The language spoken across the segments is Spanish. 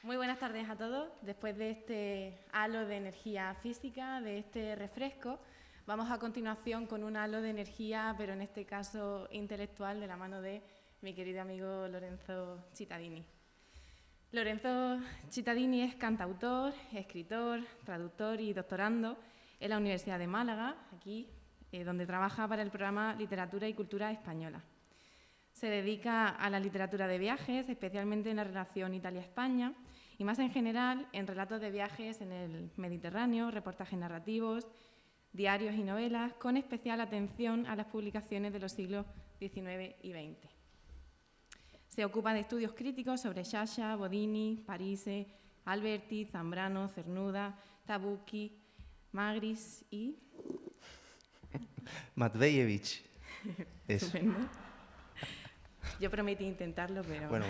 Muy buenas tardes a todos. Después de este halo de energía física, de este refresco, vamos a continuación con un halo de energía, pero en este caso intelectual, de la mano de mi querido amigo Lorenzo Cittadini. Lorenzo Cittadini es cantautor, escritor, traductor y doctorando en la Universidad de Málaga, aquí, donde trabaja para el programa Literatura y Cultura Española. Se dedica a la literatura de viajes, especialmente en la relación Italia-España, y más en general en relatos de viajes en el Mediterráneo, reportajes narrativos, diarios y novelas, con especial atención a las publicaciones de los siglos XIX y XX. Se ocupa de estudios críticos sobre Sciascia, Bodini, Parise, Alberti, Zambrano, Cernuda, Tabucchi, Magris y... Matvejević. Estupendo. Yo prometí intentarlo, pero... Bueno.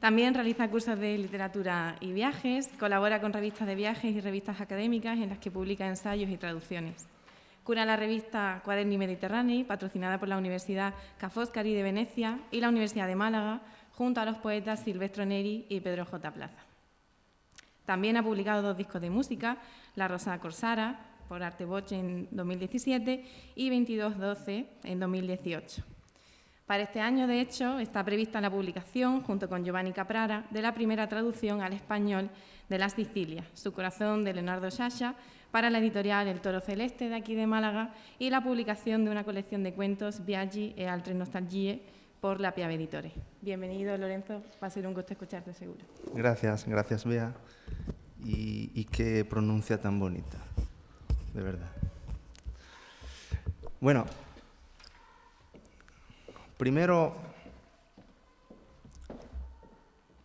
También realiza cursos de literatura y viajes, colabora con revistas de viajes y revistas académicas en las que publica ensayos y traducciones. Cura la revista Quaderni Mediterranei, patrocinada por la Universidad Ca' Foscari de Venecia y la Universidad de Málaga, junto a los poetas Silvestro Neri y Pedro J. Plaza. También ha publicado 2 discos de música, La Rosa Corsara, por Arte Voce en 2017 y 2212 en 2018. Para este año, de hecho, está prevista la publicación, junto con Giovanni Caprara, de la primera traducción al español de Las Sicilias, Su corazón, de Leonardo Sciascia, para la editorial El Toro Celeste, de aquí de Málaga, y la publicación de una colección de cuentos, Viaggi e altre nostalgie, por la Piave Editore. Bienvenido, Lorenzo, va a ser un gusto escucharte, seguro. Gracias, Bea. Y qué pronuncia tan bonita, de verdad. Bueno, primero,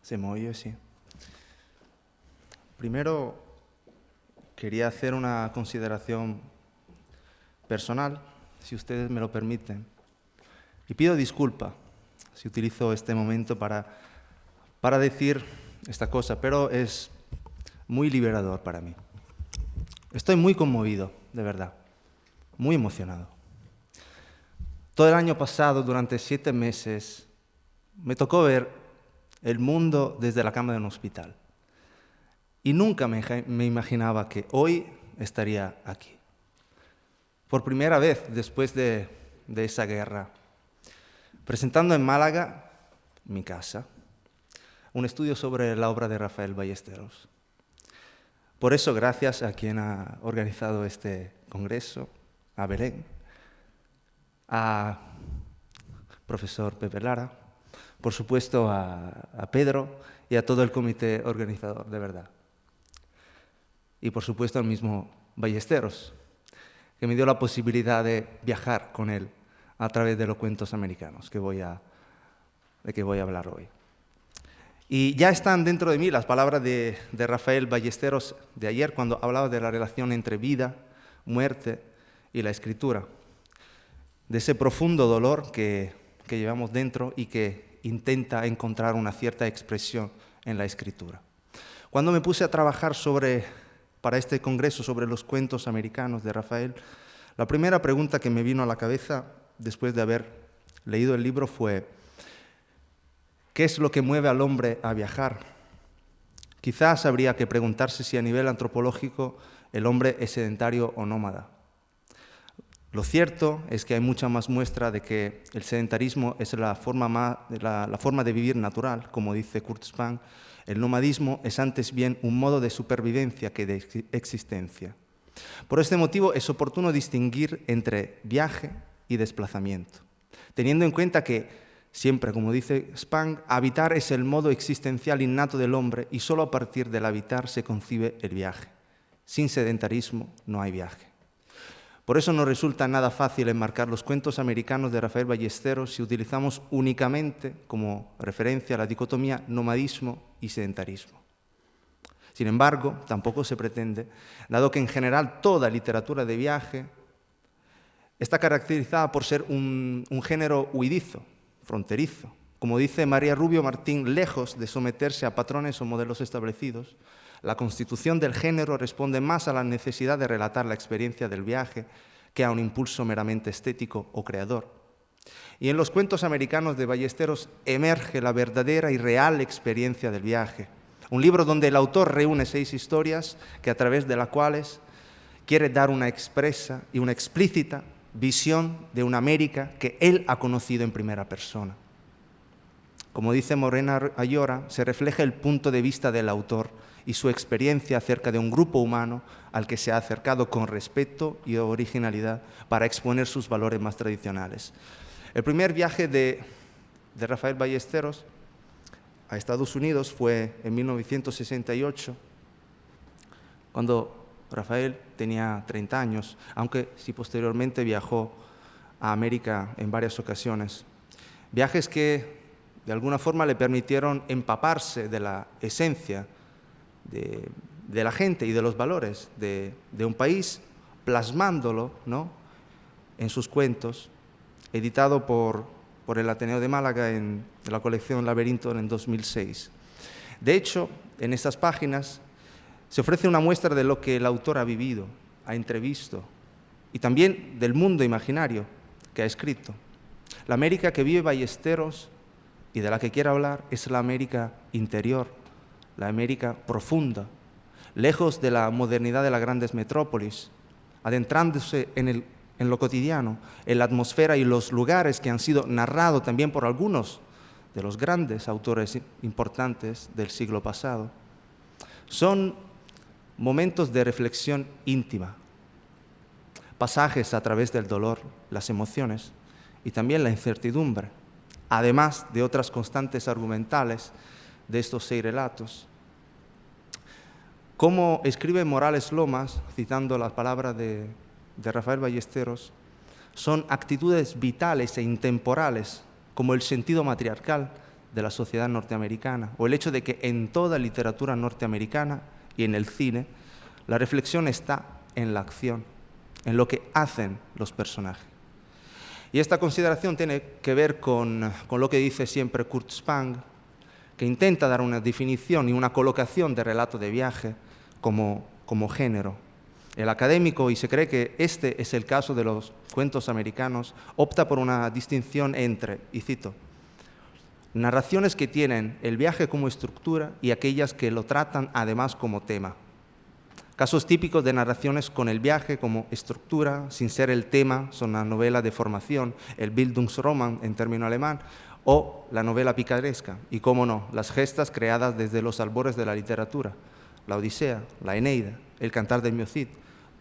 ¿se me oye? Sí. Primero, quería hacer una consideración personal, si ustedes me lo permiten. Y pido disculpa si utilizo este momento para decir esta cosa, pero es muy liberador para mí. Estoy muy conmovido, de verdad, muy emocionado. Todo el año pasado, durante 7 meses, me tocó ver el mundo desde la cama de un hospital. Y nunca me imaginaba que hoy estaría aquí. Por primera vez después de esa guerra, presentando en Málaga, mi casa, un estudio sobre la obra de Rafael Ballesteros. Por eso, gracias a quien ha organizado este congreso, a Belén, a profesor Pepe Lara, por supuesto a Pedro y a todo el comité organizador, de verdad. Y por supuesto al mismo Ballesteros, que me dio la posibilidad de viajar con él a través de los cuentos americanos de que voy a hablar hoy. Y ya están dentro de mí las palabras de Rafael Ballesteros de ayer, cuando hablaba de la relación entre vida, muerte y la escritura, de ese profundo dolor que llevamos dentro y que intenta encontrar una cierta expresión en la escritura. Cuando me puse a trabajar para este congreso sobre los cuentos americanos de Rafael, la primera pregunta que me vino a la cabeza después de haber leído el libro fue: ¿qué es lo que mueve al hombre a viajar? Quizás habría que preguntarse si a nivel antropológico el hombre es sedentario o nómada. Lo cierto es que hay mucha más muestra de que el sedentarismo es la forma de vivir natural, como dice Kurt Spang. El nomadismo es antes bien un modo de supervivencia que de existencia. Por este motivo es oportuno distinguir entre viaje y desplazamiento, teniendo en cuenta que siempre, como dice Spang, habitar es el modo existencial innato del hombre y solo a partir del habitar se concibe el viaje. Sin sedentarismo no hay viaje. Por eso nos resulta nada fácil enmarcar los cuentos americanos de Rafael Ballesteros si utilizamos únicamente como referencia la dicotomía nomadismo y sedentarismo. Sin embargo, tampoco se pretende, dado que en general toda literatura de viaje está caracterizada por ser un género huidizo, fronterizo. Como dice María Rubio Martín, lejos de someterse a patrones o modelos establecidos, la constitución del género responde más a la necesidad de relatar la experiencia del viaje que a un impulso meramente estético o creador. Y en los cuentos americanos de Ballesteros emerge la verdadera y real experiencia del viaje. Un libro donde el autor reúne 6 historias que a través de las cuales quiere dar una expresa y una explícita visión de una América que él ha conocido en primera persona. Como dice Morena Ayora, se refleja el punto de vista del autor y su experiencia acerca de un grupo humano al que se ha acercado con respeto y originalidad para exponer sus valores más tradicionales. El primer viaje de Rafael Ballesteros a Estados Unidos fue en 1968, cuando Rafael tenía 30 años, aunque sí posteriormente viajó a América en varias ocasiones. Viajes que de alguna forma le permitieron empaparse de la esencia de la gente y de los valores de un país, plasmándolo, ¿no?, en sus cuentos, editado por el Ateneo de Málaga en la colección Laberinto en 2006. De hecho, en estas páginas se ofrece una muestra de lo que el autor ha vivido, ha entrevisto, y también del mundo imaginario que ha escrito. La América que vive Ballesteros y de la que quiere hablar es la América interior, la América profunda, lejos de la modernidad de las grandes metrópolis, adentrándose en lo cotidiano, en la atmósfera y los lugares que han sido narrados también por algunos de los grandes autores importantes del siglo pasado. Son momentos de reflexión íntima, pasajes a través del dolor, las emociones y también la incertidumbre, además de otras constantes argumentales de estos 6 relatos. Como escribe Morales Lomas, citando las palabras de Rafael Ballesteros, son actitudes vitales e intemporales, como el sentido matriarcal de la sociedad norteamericana, o el hecho de que en toda literatura norteamericana y en el cine, la reflexión está en la acción, en lo que hacen los personajes. Y esta consideración tiene que ver con lo que dice siempre Kurt Spang, que intenta dar una definición y una colocación de relato de viaje como género. El académico, y se cree que este es el caso de los cuentos americanos, opta por una distinción entre, y cito, narraciones que tienen el viaje como estructura y aquellas que lo tratan además como tema. Casos típicos de narraciones con el viaje como estructura, sin ser el tema, son la novela de formación, el Bildungsroman en término alemán, o la novela picaresca, y cómo no, las gestas creadas desde los albores de la literatura, la Odisea, la Eneida, el Cantar del Miocid.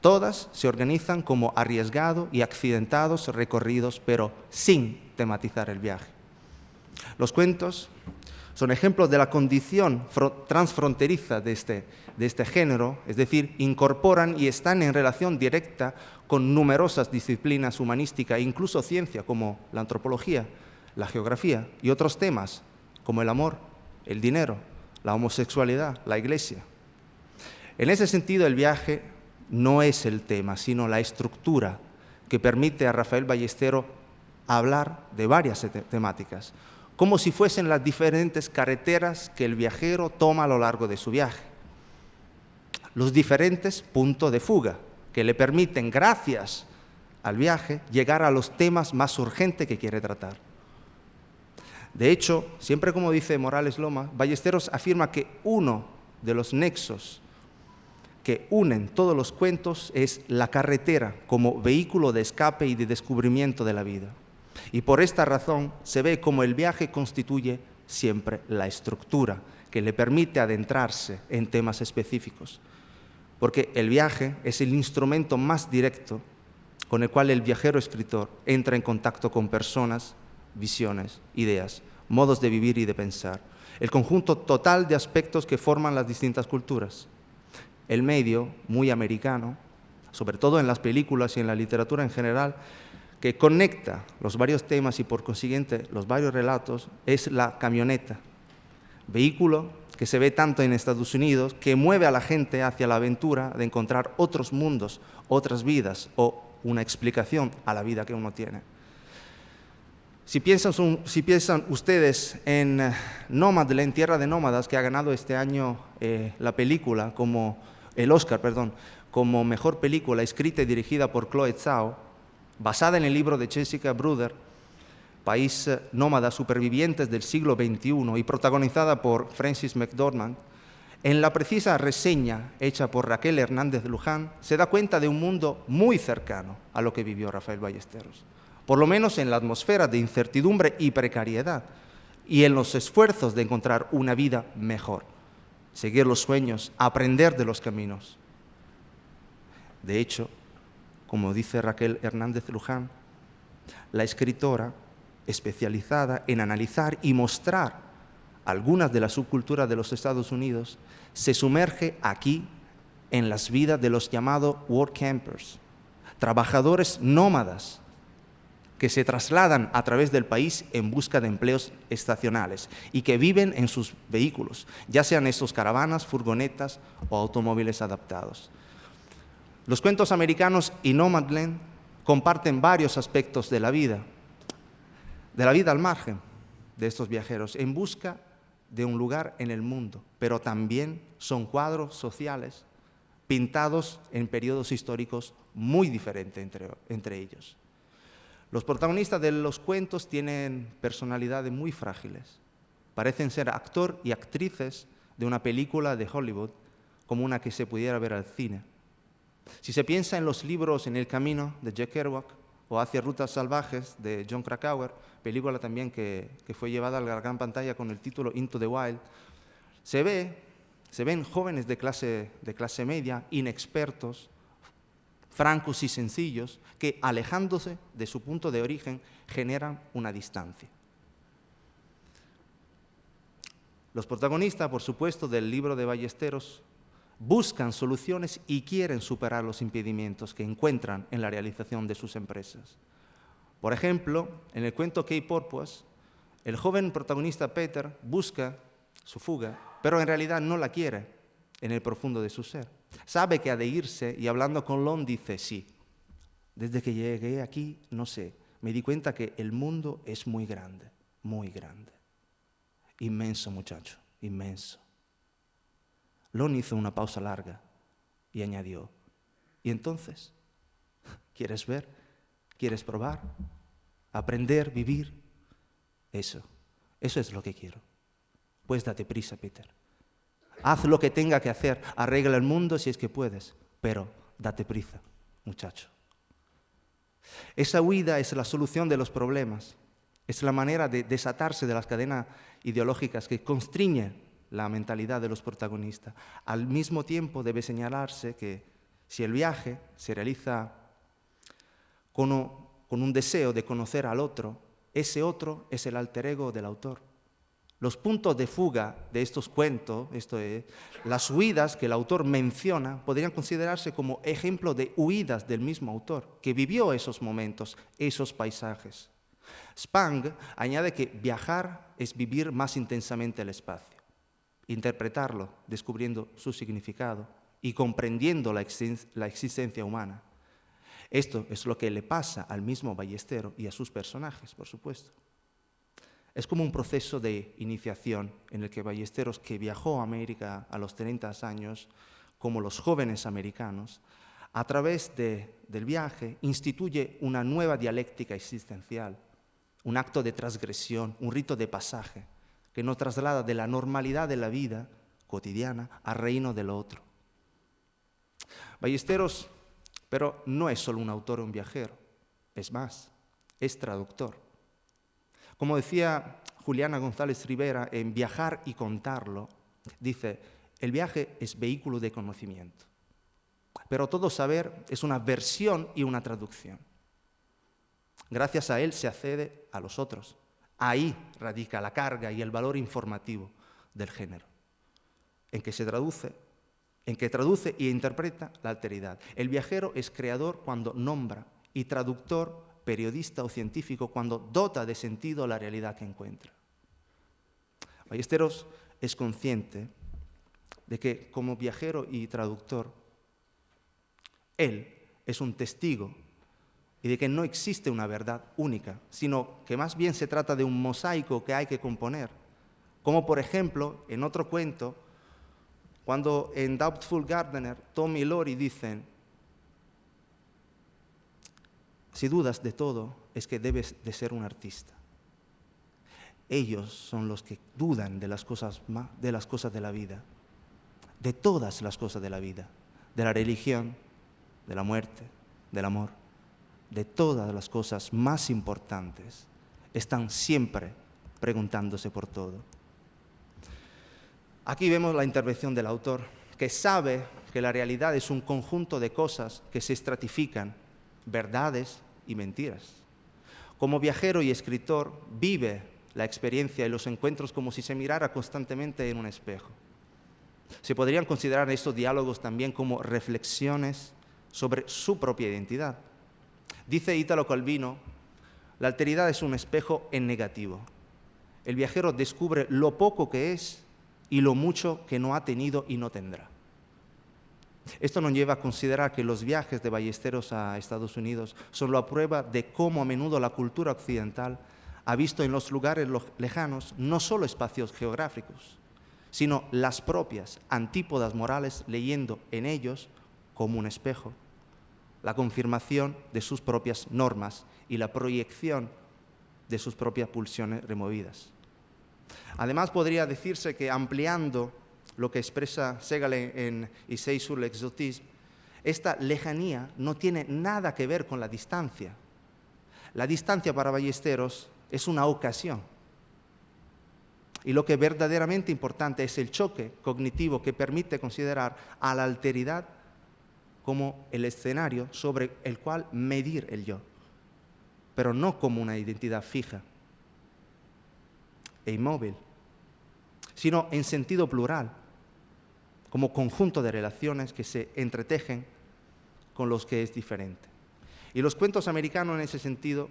Todas se organizan como arriesgados y accidentados recorridos, pero sin tematizar el viaje. Los cuentos son ejemplos de la condición transfronteriza de este género, es decir, incorporan y están en relación directa con numerosas disciplinas humanísticas e incluso ciencia como la antropología, la geografía y otros temas como el amor, el dinero, la homosexualidad, la iglesia. En ese sentido, el viaje no es el tema, sino la estructura que permite a Rafael Ballesteros hablar de varias temáticas, como si fuesen las diferentes carreteras que el viajero toma a lo largo de su viaje. Los diferentes puntos de fuga que le permiten, gracias al viaje, llegar a los temas más urgentes que quiere tratar. De hecho, siempre como dice Morales Lomas, Ballesteros afirma que uno de los nexos que unen todos los cuentos es la carretera como vehículo de escape y de descubrimiento de la vida. Y por esta razón se ve como el viaje constituye siempre la estructura que le permite adentrarse en temas específicos, porque el viaje es el instrumento más directo con el cual el viajero escritor entra en contacto con personas, visiones, ideas, modos de vivir y de pensar, el conjunto total de aspectos que forman las distintas culturas. El medio, muy americano, sobre todo en las películas y en la literatura en general, que conecta los varios temas y por consiguiente los varios relatos, es la camioneta, vehículo que se ve tanto en Estados Unidos, que mueve a la gente hacia la aventura de encontrar otros mundos, otras vidas o una explicación a la vida que uno tiene. Si piensan ustedes en Nomadland, en Tierra de Nómadas, que ha ganado este año la película el Oscar, como mejor película escrita y dirigida por Chloe Zhao, basada en el libro de Jessica Bruder, país nómada supervivientes del siglo XXI y protagonizada por Frances McDormand, en la precisa reseña hecha por Raquel Hernández Luján se da cuenta de un mundo muy cercano a lo que vivió Rafael Ballesteros, por lo menos en la atmósfera de incertidumbre y precariedad y en los esfuerzos de encontrar una vida mejor, seguir los sueños, aprender de los caminos. De hecho, como dice Raquel Hernández Luján, la escritora, especializada en analizar y mostrar algunas de las subculturas de los Estados Unidos, se sumerge aquí en las vidas de los llamados work campers, trabajadores nómadas que se trasladan a través del país en busca de empleos estacionales y que viven en sus vehículos, ya sean estos caravanas, furgonetas o automóviles adaptados. Los cuentos americanos y Nomadland comparten varios aspectos de la vida al margen de estos viajeros, en busca de un lugar en el mundo, pero también son cuadros sociales pintados en periodos históricos muy diferentes entre ellos. Los protagonistas de los cuentos tienen personalidades muy frágiles. Parecen ser actor y actrices de una película de Hollywood como una que se pudiera ver al cine. Si se piensa en los libros En el camino de Jack Kerouac o Hacia rutas salvajes de Jon Krakauer, película también que fue llevada a la gran pantalla con el título Into the Wild, se ven jóvenes de clase media, inexpertos, francos y sencillos, que alejándose de su punto de origen generan una distancia. Los protagonistas, por supuesto, del libro de Ballesteros buscan soluciones y quieren superar los impedimentos que encuentran en la realización de sus empresas. Por ejemplo, en el cuento K-Porpoise, el joven protagonista Peter busca su fuga, pero en realidad no la quiere en el profundo de su ser. Sabe que ha de irse y hablando con Lon dice, sí, desde que llegué aquí, no sé, me di cuenta que el mundo es muy grande, inmenso muchacho, inmenso. Lon hizo una pausa larga y añadió, ¿y entonces? ¿Quieres ver? ¿Quieres probar? ¿Aprender? ¿Vivir? Eso es lo que quiero. Pues date prisa, Peter. Haz lo que tenga que hacer, arregla el mundo si es que puedes, pero date prisa, muchacho. Esa huida es la solución de los problemas, es la manera de desatarse de las cadenas ideológicas que constriñen la mentalidad de los protagonistas. Al mismo tiempo debe señalarse que si el viaje se realiza con un deseo de conocer al otro, ese otro es el alter ego del autor. Los puntos de fuga de estos cuentos, las huidas que el autor menciona, podrían considerarse como ejemplo de huidas del mismo autor, que vivió esos momentos, esos paisajes. Spang añade que viajar es vivir más intensamente el espacio, interpretarlo, descubriendo su significado y comprendiendo la existencia humana. Esto es lo que le pasa al mismo Ballesteros y a sus personajes, por supuesto. Es como un proceso de iniciación en el que Ballesteros, que viajó a América a los 30 años, como los jóvenes americanos, a través del viaje instituye una nueva dialéctica existencial, un acto de transgresión, un rito de pasaje, que nos traslada de la normalidad de la vida cotidiana al reino del otro. Ballesteros, pero no es solo un autor o un viajero, es más, es traductor. Como decía Juliana González Rivera en Viajar y contarlo, dice, el viaje es vehículo de conocimiento, pero todo saber es una versión y una traducción. Gracias a él se accede a los otros. Ahí radica la carga y el valor informativo del género, en que traduce e interpreta la alteridad. El viajero es creador cuando nombra y traductor, periodista o científico cuando dota de sentido la realidad que encuentra. Ballesteros es consciente de que como viajero y traductor, él es un testigo y de que no existe una verdad única, sino que más bien se trata de un mosaico que hay que componer. Como por ejemplo, en otro cuento, cuando en Doubtful Gardener, Tom y Lori dicen, si dudas de todo, es que debes de ser un artista. ellos son los que dudan de las cosas de la vida, de todas las cosas de la vida, de la religión, de la muerte, del amor, de todas las cosas más importantes. Están siempre preguntándose por todo. Aquí vemos la intervención del autor, que sabe que la realidad es un conjunto de cosas que se estratifican, verdades y mentiras. Como viajero y escritor, vive la experiencia y los encuentros como si se mirara constantemente en un espejo. Se podrían considerar estos diálogos también como reflexiones sobre su propia identidad. Dice Italo Calvino, la alteridad es un espejo en negativo. El viajero descubre lo poco que es y lo mucho que no ha tenido y no tendrá. Esto nos lleva a considerar que los viajes de Ballesteros a Estados Unidos son la prueba de cómo a menudo la cultura occidental ha visto en los lugares lejanos no solo espacios geográficos, sino las propias antípodas morales, leyendo en ellos, como un espejo, la confirmación de sus propias normas y la proyección de sus propias pulsiones removidas. Además, podría decirse que ampliando lo que expresa Segalen en Essai sur l'exotisme, esta lejanía no tiene nada que ver con la distancia. La distancia para Ballesteros es una ocasión. Y lo que es verdaderamente importante es el choque cognitivo que permite considerar a la alteridad como el escenario sobre el cual medir el yo, pero no como una identidad fija e inmóvil, sino en sentido plural, como conjunto de relaciones que se entretejen con los que es diferente. Y los cuentos americanos en ese sentido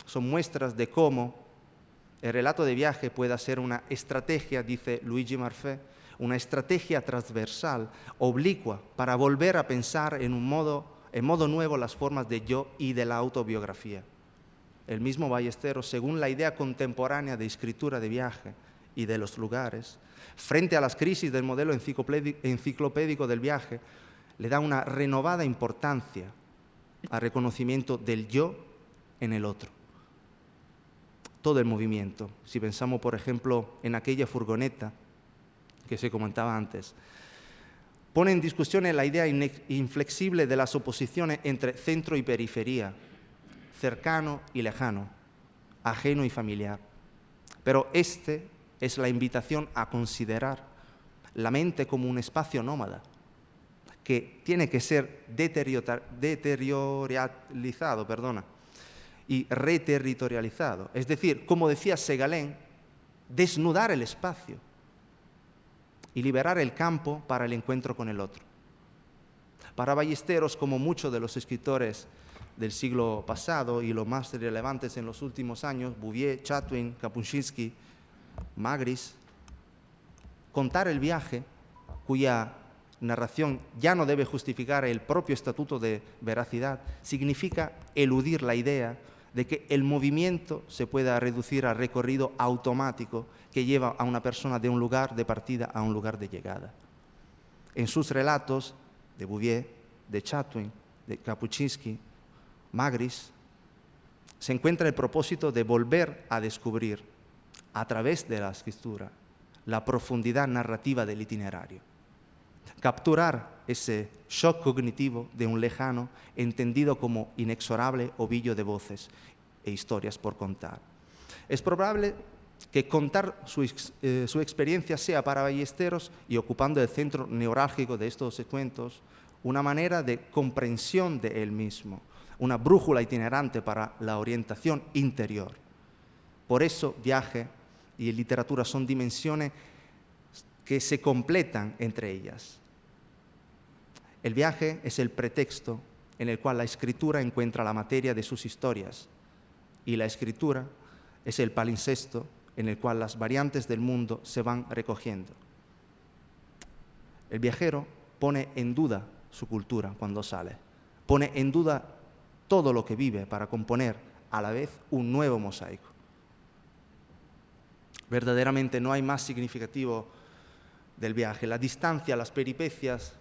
son muestras de cómo el relato de viaje puede ser una estrategia, dice Luigi Maffei, una estrategia transversal, oblicua, para volver a pensar en modo nuevo las formas de yo y de la autobiografía. El mismo Ballesteros, según la idea contemporánea de escritura de viaje y de los lugares, frente a las crisis del modelo enciclopédico del viaje, le da una renovada importancia al reconocimiento del yo en el otro. Todo el movimiento, si pensamos por ejemplo en aquella furgoneta que se comentaba antes, pone en discusión la idea inflexible de las oposiciones entre centro y periferia, cercano y lejano, ajeno y familiar. Pero es la invitación a considerar la mente como un espacio nómada que tiene que ser deterritorializado, y reterritorializado. Es decir, como decía Segalen, desnudar el espacio y liberar el campo para el encuentro con el otro. Para Ballesteros, como muchos de los escritores del siglo pasado y los más relevantes en los últimos años, Bouvier, Chatwin, Kapuscinski, Magris, contar el viaje, cuya narración ya no debe justificar el propio estatuto de veracidad, significa eludir la idea de que el movimiento se pueda reducir al recorrido automático que lleva a una persona de un lugar de partida a un lugar de llegada. En sus relatos, de Bouvier, de Chatwin, de Kapuscinski, Magris, se encuentra el propósito de volver a descubrir, a través de la escritura, la profundidad narrativa del itinerario. Capturar ese shock cognitivo de un lejano entendido como inexorable ovillo de voces e historias por contar. Es probable que contar su experiencia sea para Ballesteros, y ocupando el centro neurálgico de estos cuentos, una manera de comprensión de él mismo, una brújula itinerante para la orientación interior. Por eso, viaje y literatura son dimensiones que se completan entre ellas. El viaje es el pretexto en el cual la escritura encuentra la materia de sus historias, y la escritura es el palincesto en el cual las variantes del mundo se van recogiendo. El viajero pone en duda su cultura cuando sale, pone en duda todo lo que vive para componer a la vez un nuevo mosaico. Verdaderamente no hay más significativo del viaje. La distancia, las peripecias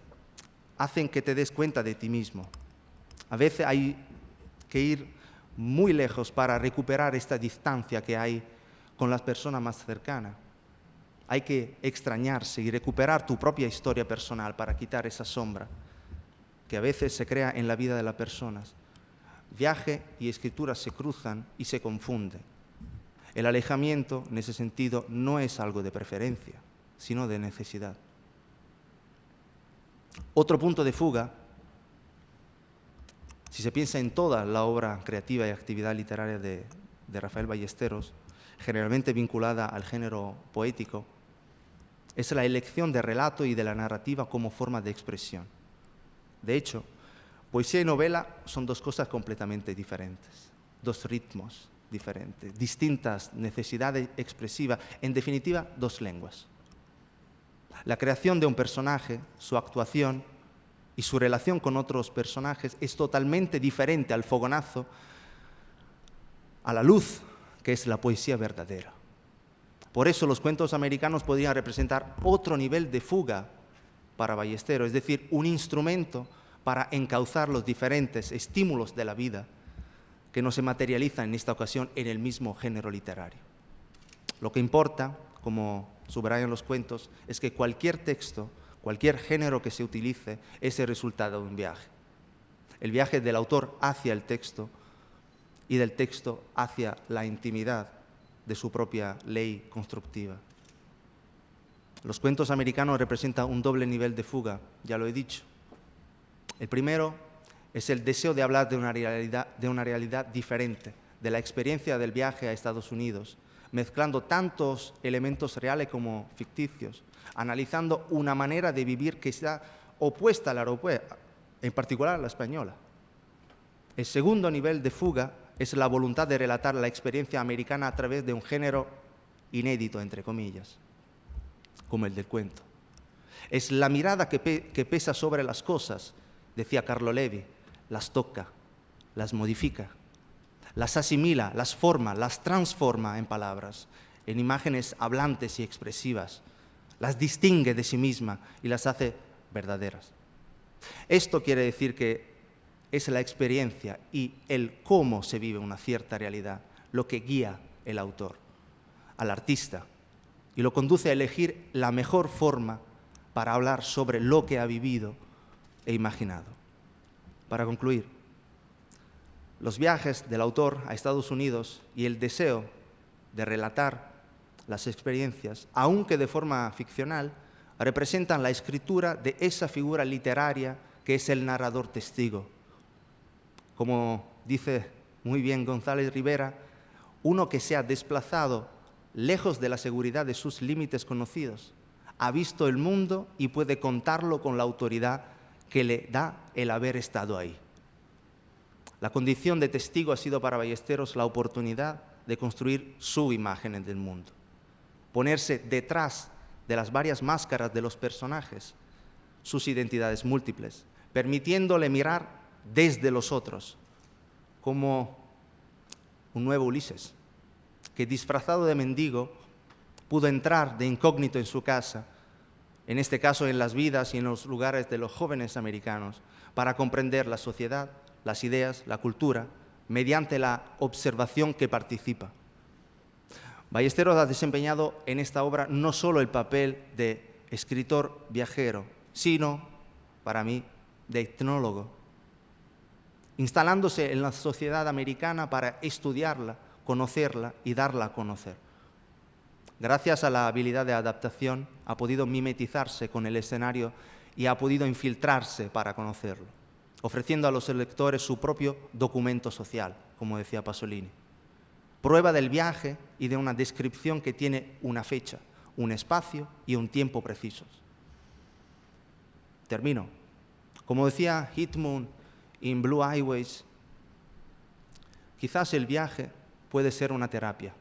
hacen que te des cuenta de ti mismo. A veces hay que ir muy lejos para recuperar esta distancia que hay con las personas más cercanas. Hay que extrañarse y recuperar tu propia historia personal para quitar esa sombra que a veces se crea en la vida de las personas. Viaje y escritura se cruzan y se confunden. El alejamiento, en ese sentido, no es algo de preferencia, sino de necesidad. Otro punto de fuga, si se piensa en toda la obra creativa y actividad literaria de Rafael Ballesteros, generalmente vinculada al género poético, es la elección de relato y de la narrativa como forma de expresión. De hecho, poesía y novela son dos cosas completamente diferentes, dos ritmos diferentes, distintas necesidades expresivas, en definitiva, dos lenguas. La creación de un personaje, su actuación y su relación con otros personajes es totalmente diferente al fogonazo, a la luz, que es la poesía verdadera. Por eso los cuentos americanos podrían representar otro nivel de fuga para Ballesteros, es decir, un instrumento para encauzar los diferentes estímulos de la vida que no se materializan en esta ocasión en el mismo género literario. Lo que importa, como subrayan los cuentos, es que cualquier texto, cualquier género que se utilice, es el resultado de un viaje. El viaje del autor hacia el texto y del texto hacia la intimidad de su propia ley constructiva. Los cuentos americanos representan un doble nivel de fuga, ya lo he dicho. El primero es el deseo de hablar de una realidad diferente, de la experiencia del viaje a Estados Unidos, mezclando tantos elementos reales como ficticios, analizando una manera de vivir que está opuesta a la europea, en particular a la española. El segundo nivel de fuga es la voluntad de relatar la experiencia americana a través de un género inédito, entre comillas, como el del cuento. Es la mirada que pesa sobre las cosas, decía Carlo Levi, las toca, las modifica, las asimila, las forma, las transforma en palabras, en imágenes hablantes y expresivas, las distingue de sí misma y las hace verdaderas. Esto quiere decir que es la experiencia y el cómo se vive una cierta realidad lo que guía el autor, al artista, y lo conduce a elegir la mejor forma para hablar sobre lo que ha vivido e imaginado. Para concluir, los viajes del autor a Estados Unidos y el deseo de relatar las experiencias, aunque de forma ficcional, representan la escritura de esa figura literaria que es el narrador testigo. Como dice muy bien González Rivera, uno que se ha desplazado lejos de la seguridad de sus límites conocidos, ha visto el mundo y puede contarlo con la autoridad que le da el haber estado ahí. La condición de testigo ha sido para Ballesteros la oportunidad de construir su imagen del mundo, ponerse detrás de las varias máscaras de los personajes, sus identidades múltiples, permitiéndole mirar desde los otros, como un nuevo Ulises, que disfrazado de mendigo pudo entrar de incógnito en su casa, en este caso en las vidas y en los lugares de los jóvenes americanos, para comprender la sociedad, las ideas, la cultura, mediante la observación que participa. Ballesteros ha desempeñado en esta obra no solo el papel de escritor viajero, sino, para mí, de etnólogo, instalándose en la sociedad americana para estudiarla, conocerla y darla a conocer. Gracias a la habilidad de adaptación, ha podido mimetizarse con el escenario y ha podido infiltrarse para conocerlo, ofreciendo a los lectores su propio documento social, como decía Pasolini. Prueba del viaje y de una descripción que tiene una fecha, un espacio y un tiempo precisos. Termino. Como decía Hitchcock en Blue Highways, quizás el viaje puede ser una terapia,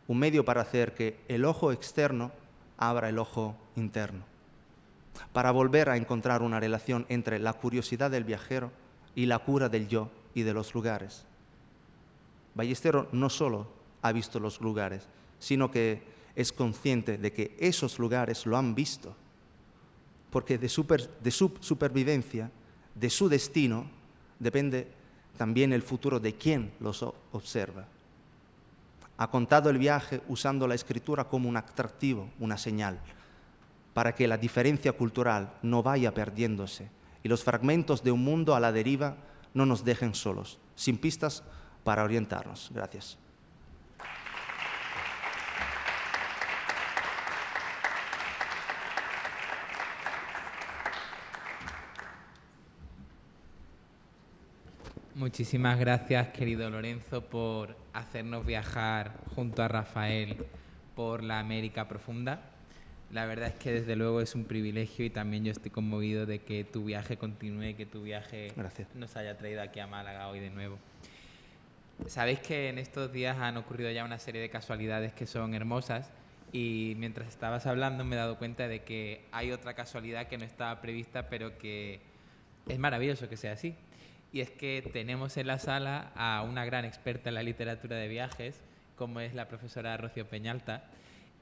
un medio para hacer que el ojo externo abra el ojo interno, para volver a encontrar una relación entre la curiosidad del viajero y la cura del yo y de los lugares. Ballesteros no solo ha visto los lugares, sino que es consciente de que esos lugares lo han visto, porque de su supervivencia, de su destino, depende también el futuro de quien los observa. ha contado el viaje usando la escritura como un atractivo, una señal, para que la diferencia cultural no vaya perdiéndose y los fragmentos de un mundo a la deriva no nos dejen solos, sin pistas para orientarnos. Gracias. Muchísimas gracias, querido Lorenzo, por hacernos viajar junto a Rafael por la América profunda. La verdad es que desde luego es un privilegio y también yo estoy conmovido de que tu viaje continúe, que tu viaje nos haya traído aquí a Málaga hoy de nuevo. Sabéis que en estos días han ocurrido ya una serie de casualidades que son hermosas y mientras estabas hablando me he dado cuenta de que hay otra casualidad que no estaba prevista pero que es maravilloso que sea así. Y es que tenemos en la sala a una gran experta en la literatura de viajes, como es la profesora Rocío Peñalta,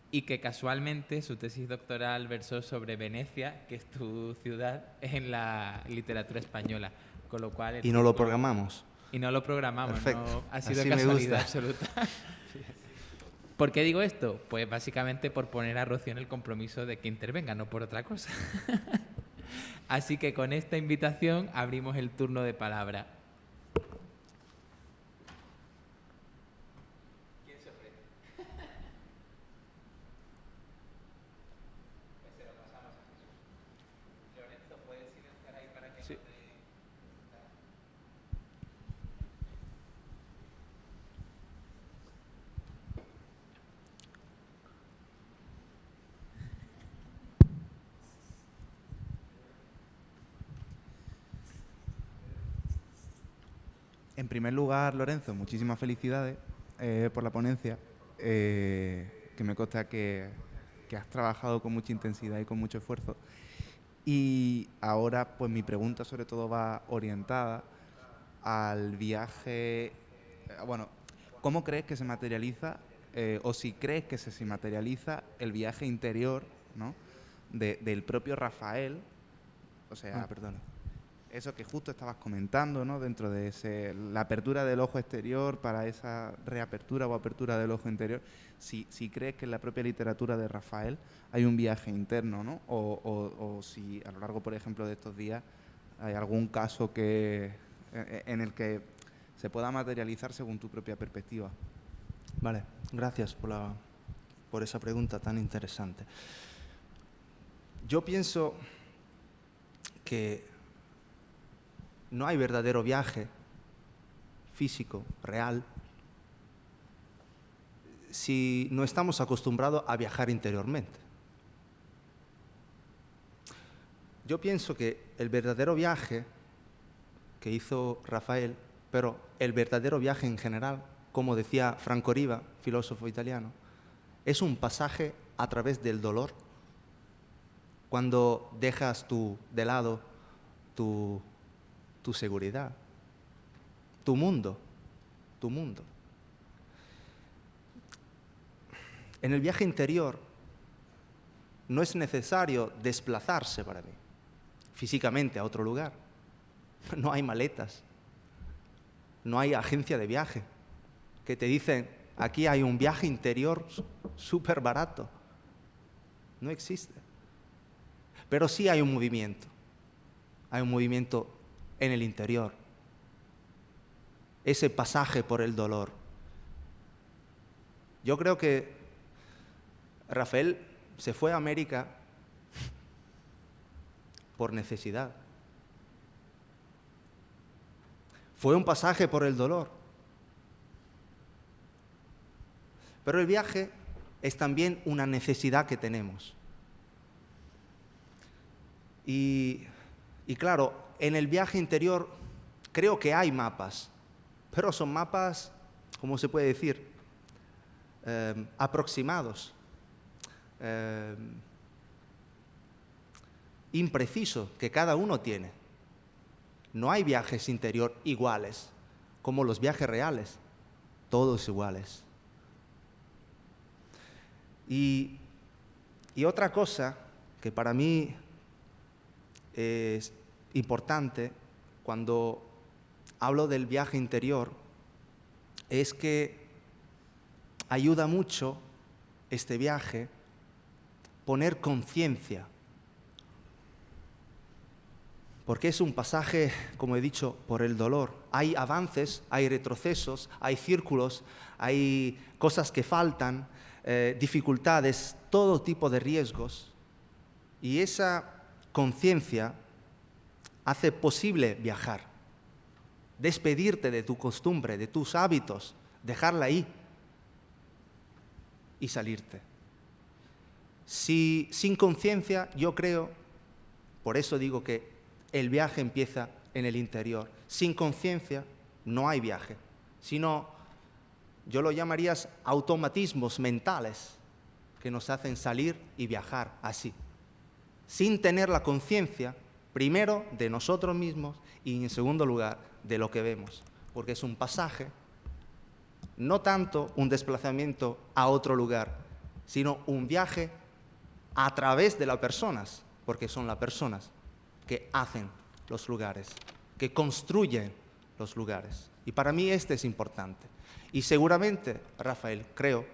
y que casualmente su tesis doctoral versó sobre Venecia, que es tu ciudad, en la literatura española. Con lo cual y no lo programamos. Y no lo programamos. Perfecto. No ha sido así casualidad absoluta. ¿Por qué digo esto? Pues básicamente por poner a Rocío en el compromiso de que intervenga, no por otra cosa. Así que con esta invitación abrimos el turno de palabra. ¿Quién se ofrece? Pues se lo pasamos a Jesús. Lorenzo, ¿puedes silenciar ahí para que no te... En primer lugar, Lorenzo, muchísimas felicidades por la ponencia, que me consta que has trabajado con mucha intensidad y con mucho esfuerzo. Y ahora, pues mi pregunta sobre todo va orientada al viaje. Bueno, ¿cómo crees que se materializa, o si crees que se materializa el viaje interior, ¿no?, del propio Rafael? O sea, perdona. Eso que justo estabas comentando, ¿no?, dentro de la apertura del ojo exterior para esa reapertura o apertura del ojo interior, si crees que en la propia literatura de Rafael hay un viaje interno, ¿no? O si a lo largo, por ejemplo, de estos días hay algún caso en el que se pueda materializar según tu propia perspectiva. Vale, gracias por esa pregunta tan interesante. Yo pienso que no hay verdadero viaje físico, real, si no estamos acostumbrados a viajar interiormente. Yo pienso que el verdadero viaje que hizo Rafael, pero el verdadero viaje en general, como decía Franco Riva, filósofo italiano, es un pasaje a través del dolor. Cuando dejas de lado tu seguridad, tu mundo. En el viaje interior no es necesario desplazarse para mí, físicamente a otro lugar. No hay maletas, no hay agencia de viaje que te dicen, aquí hay un viaje interior súper barato. No existe. Pero sí hay un movimiento en el interior, ese pasaje por el dolor. Yo creo que Rafael se fue a América por necesidad. Fue un pasaje por el dolor. Pero el viaje es también una necesidad que tenemos. Y claro, en el viaje interior creo que hay mapas, pero son mapas, ¿cómo se puede decir? Aproximados, imprecisos, que cada uno tiene. No hay viajes interior iguales, como los viajes reales, todos iguales. Y otra cosa que para mí es importante cuando hablo del viaje interior es que ayuda mucho este viaje poner conciencia, porque es un pasaje, como he dicho, por el dolor. Hay avances, hay retrocesos, hay círculos, hay cosas que faltan, dificultades, todo tipo de riesgos. Y esa conciencia hace posible viajar, despedirte de tu costumbre, de tus hábitos, dejarla ahí y salirte. Sin conciencia, yo creo, por eso digo que el viaje empieza en el interior. Sin conciencia no hay viaje, sino yo lo llamaría automatismos mentales que nos hacen salir y viajar así, sin tener la conciencia, primero, de nosotros mismos y, en segundo lugar, de lo que vemos, porque es un pasaje, no tanto un desplazamiento a otro lugar, sino un viaje a través de las personas, porque son las personas que hacen los lugares, que construyen los lugares. Y para mí este es importante. Y seguramente Rafael, creo,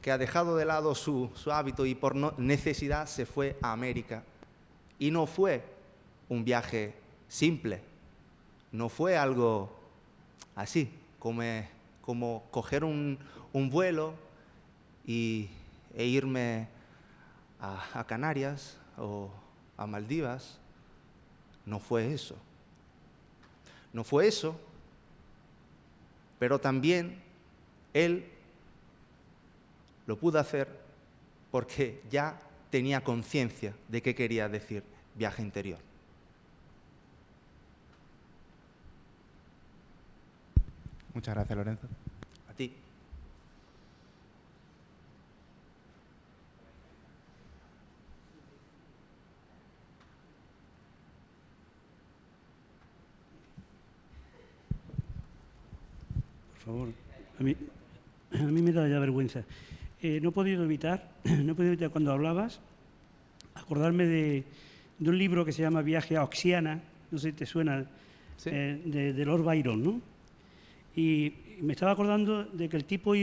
que ha dejado de lado su hábito y por necesidad se fue a América. Y no fue un viaje simple, no fue algo así, como coger un vuelo e irme a Canarias o a Maldivas. No fue eso. No fue eso, pero también él lo pudo hacer porque ya tenía conciencia de qué quería decir viaje interior. Muchas gracias, Lorenzo. A ti. Por favor, a mí me da ya vergüenza. No he podido evitar cuando hablabas, acordarme de un libro que se llama Viaje a Oxiana, no sé si te suena, ¿Sí? de Lord Byron, ¿no? Y me estaba acordando de que el tipo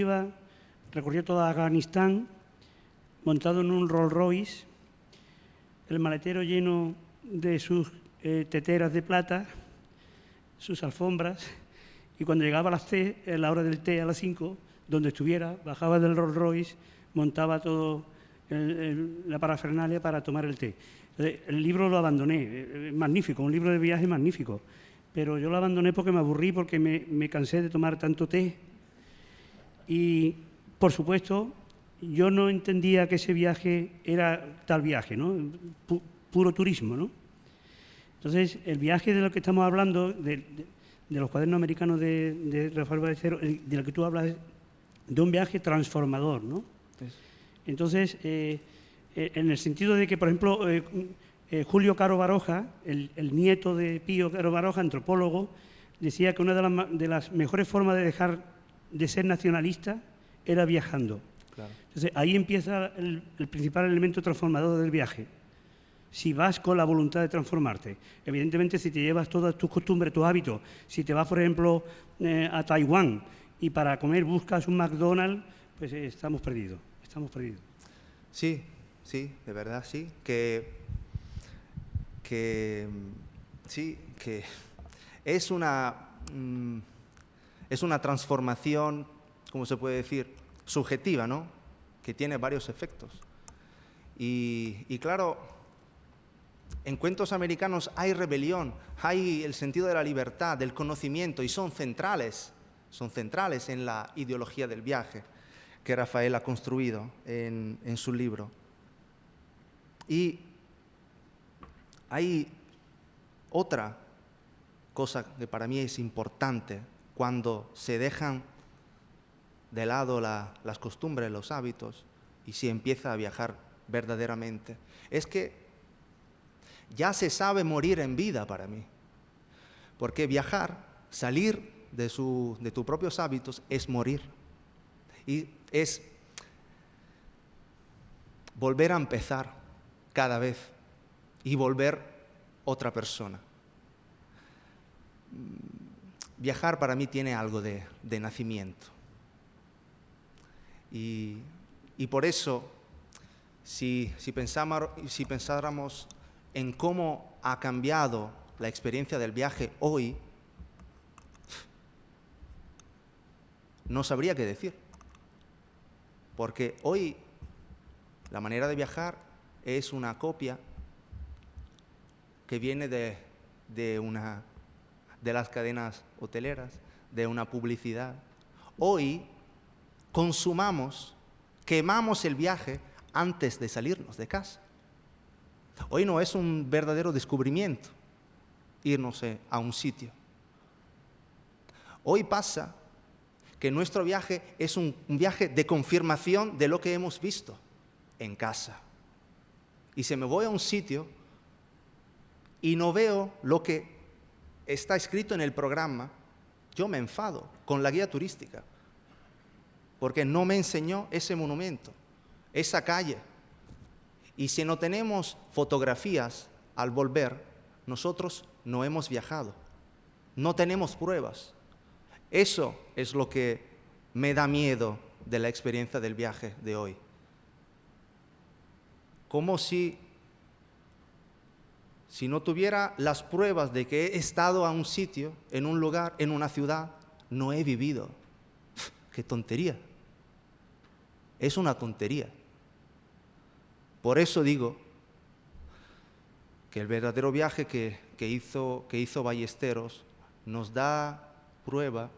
recorrió todo Afganistán montado en un Rolls Royce, el maletero lleno de sus teteras de plata, sus alfombras, y cuando llegaba a la hora del té a las 5, donde estuviera, bajaba del Rolls Royce, montaba todo la parafernalia para tomar el té. El libro lo abandoné, magnífico, un libro de viaje magnífico, pero yo lo abandoné porque me aburrí, porque me cansé de tomar tanto té. Y, por supuesto, yo no entendía que ese viaje era tal viaje, ¿no? Puro turismo, ¿no? Entonces, el viaje de lo que estamos hablando, de los cuadernos americanos de Rafael Ballesteros, de lo que tú hablas, de un viaje transformador, ¿no? Entonces, en el sentido de que, por ejemplo, Julio Caro Baroja, el nieto de Pío Caro Baroja, antropólogo, decía que una de las mejores formas de dejar de ser nacionalista era viajando. Claro. Entonces, ahí empieza el principal elemento transformador del viaje. Si vas con la voluntad de transformarte. Evidentemente, si te llevas todas tus costumbres, tus hábitos, si te vas, por ejemplo, a Taiwán y para comer buscas un McDonald's, pues estamos perdidos. Sí, de verdad, sí. Que es una transformación, ¿cómo se puede decir? Subjetiva, ¿no? Que tiene varios efectos. Y claro, en cuentos americanos hay rebelión, hay el sentido de la libertad, del conocimiento, y son centrales en la ideología del viaje que Rafael ha construido en su libro. Y hay otra cosa que para mí es importante cuando se dejan de lado las costumbres, los hábitos, y se empieza a viajar verdaderamente, es que ya se sabe morir en vida para mí. Porque viajar, salir de tus propios hábitos, es morir. Y es volver a empezar cada vez y volver otra persona. Viajar para mí tiene algo de nacimiento. Y por eso, si pensáramos en cómo ha cambiado la experiencia del viaje hoy, no sabría qué decir. Porque hoy la manera de viajar es una copia que viene de las cadenas hoteleras, de una publicidad. Hoy quemamos el viaje antes de salirnos de casa. Hoy no es un verdadero descubrimiento irnos a un sitio. Hoy pasa que nuestro viaje es un viaje de confirmación de lo que hemos visto en casa. Y si me voy a un sitio y no veo lo que está escrito en el programa, yo me enfado con la guía turística, porque no me enseñó ese monumento, esa calle. Y si no tenemos fotografías al volver, nosotros no hemos viajado, no tenemos pruebas. Eso es lo que me da miedo de la experiencia del viaje de hoy. Como si no tuviera las pruebas de que he estado a un sitio, en un lugar, en una ciudad, no he vivido. ¡Qué tontería! Es una tontería. Por eso digo que el verdadero viaje que hizo Ballesteros nos da prueba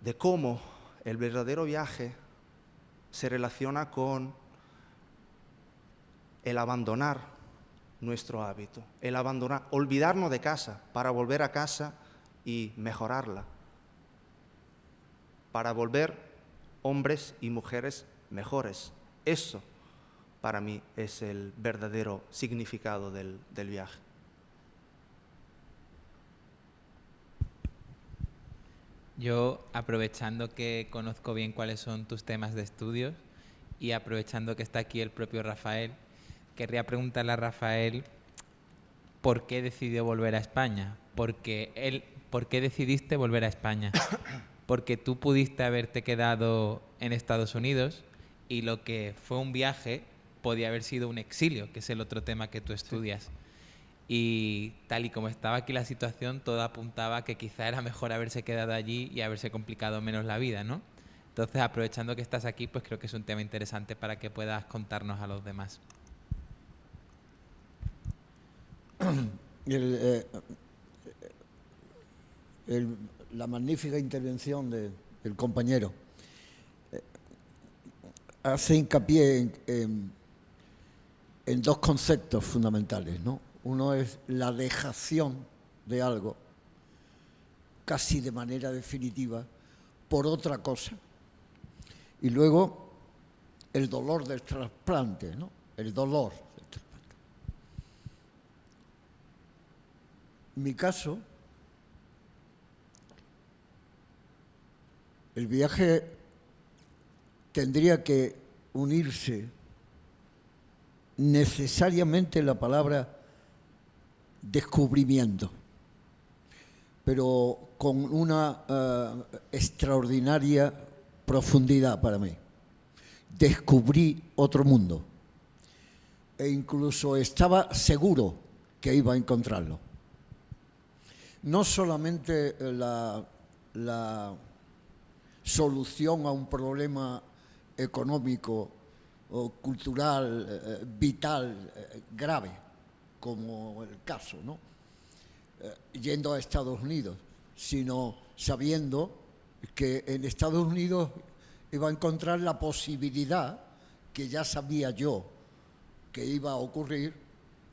de cómo el verdadero viaje se relaciona con el abandonar nuestro hábito, el abandonar, olvidarnos de casa para volver a casa y mejorarla, para volver hombres y mujeres mejores. Eso, para mí, es el verdadero significado del viaje. Yo, aprovechando que conozco bien cuáles son tus temas de estudios y aprovechando que está aquí el propio Rafael, querría preguntarle a Rafael por qué decidió volver a España. ¿Por qué decidiste volver a España? Porque tú pudiste haberte quedado en Estados Unidos y lo que fue un viaje podía haber sido un exilio, que es el otro tema que tú estudias. Sí. Y tal y como estaba aquí la situación, todo apuntaba a que quizá era mejor haberse quedado allí y haberse complicado menos la vida, ¿no? Entonces, aprovechando que estás aquí, pues creo que es un tema interesante para que puedas contarnos a los demás. La magnífica intervención del compañero hace hincapié en dos conceptos fundamentales, ¿no? Uno es la dejación de algo, casi de manera definitiva, por otra cosa. Y luego el dolor del trasplante, ¿no? El dolor del trasplante. En mi caso, el viaje tendría que unirse necesariamente la palabra descubrimiento, pero con una extraordinaria profundidad para mí. Descubrí otro mundo e incluso estaba seguro que iba a encontrarlo. No solamente la solución a un problema económico o cultural, vital, grave, como el caso, ¿no? Yendo a Estados Unidos, sino sabiendo que en Estados Unidos iba a encontrar la posibilidad, que ya sabía yo que iba a ocurrir,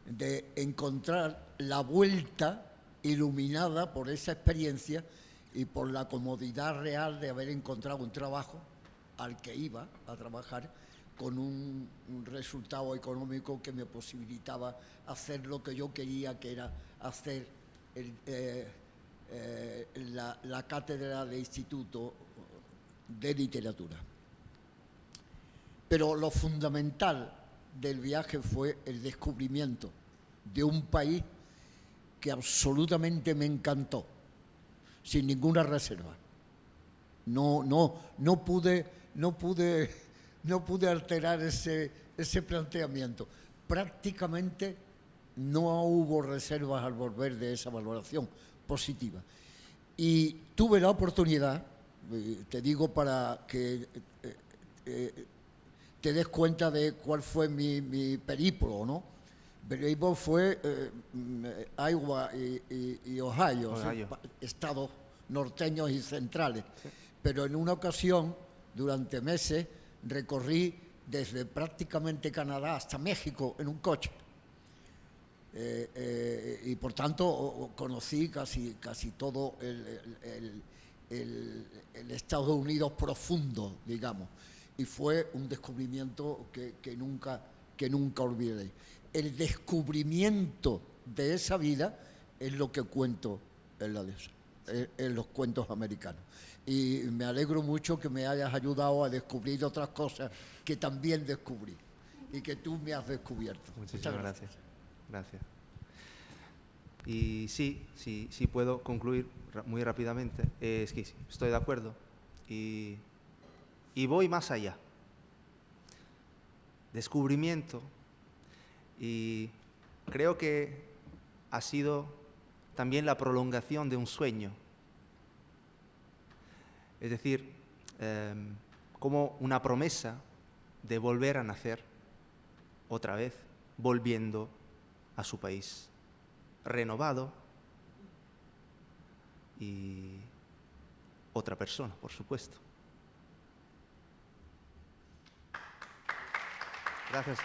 de encontrar la vuelta iluminada por esa experiencia y por la comodidad real de haber encontrado un trabajo al que iba a trabajar con un resultado económico que me posibilitaba hacer lo que yo quería, que era hacer la cátedra de Instituto de Literatura. Pero lo fundamental del viaje fue el descubrimiento de un país que absolutamente me encantó, sin ninguna reserva. No pude alterar ese planteamiento. Prácticamente no hubo reservas al volver de esa valoración positiva. Y tuve la oportunidad, te digo para que te des cuenta de cuál fue mi periplo, ¿no? Periplo fue Iowa y Ohio, ¿sí? Estados norteños y centrales. Sí. Pero en una ocasión, durante meses, recorrí desde prácticamente Canadá hasta México en un coche. Y por tanto conocí casi todo el Estados Unidos profundo, digamos. Y fue un descubrimiento que nunca olvidaré. El descubrimiento de esa vida es lo que cuento en los cuentos americanos. Y me alegro mucho que me hayas ayudado a descubrir otras cosas que también descubrí y que tú me has descubierto. Muchísimas gracias. Gracias. Y sí puedo concluir muy rápidamente. Es que sí, estoy de acuerdo. Y voy más allá. Descubrimiento. Y creo que ha sido también la prolongación de un sueño. Es decir, como una promesa de volver a nacer otra vez, volviendo a su país, renovado y otra persona, por supuesto. Gracias.